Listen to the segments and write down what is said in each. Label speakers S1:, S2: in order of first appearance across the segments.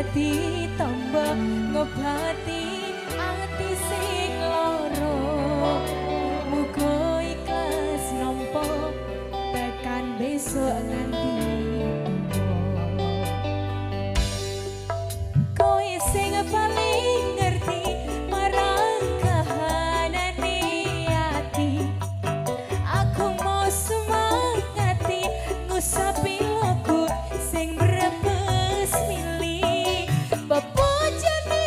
S1: dadi tombo ngobati ati sing loro. Muga ikhlas nampa tekan besok nganti kowe sing paling ngerti marang kahanane ati. Aku mau semangati ngusapi lagu sing brebes milih bebojone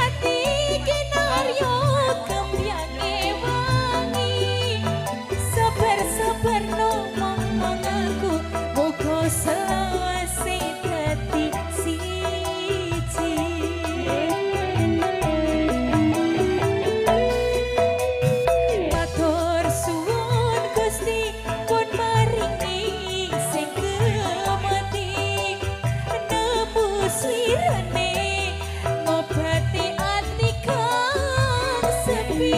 S1: ati kinaryo kembyange wangi. Sabar-sabar no ngomong aku muga selawase dadi siji. Matur suwun Gusti pun maringi sing kemati nemu swirane ngobati ati kang sepi.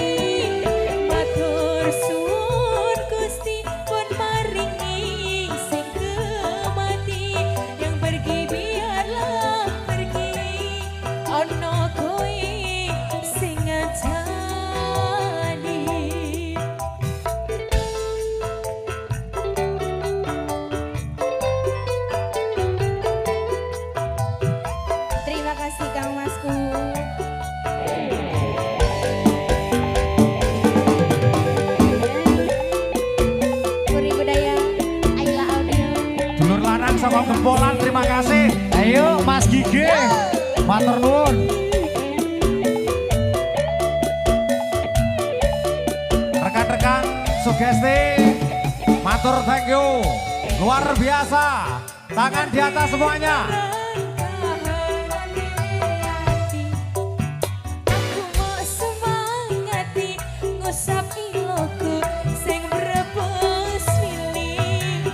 S1: Matur suwun Gusti pun maringi sing kemati yang pergi biarlah pergi ono kowe sing ngajani. Terima kasih Kang Masku. Puri Budaya, Ayla Audio.
S2: Dulur lanang saka Gempolan, terima kasih. Ayo Mas Gigi, matur nuwun. Rekan-rekan sugesti, matur thank you. Luar biasa. Tangan di atas semuanya.
S1: Aku mau semangati ngusapi logo sing brebes milih.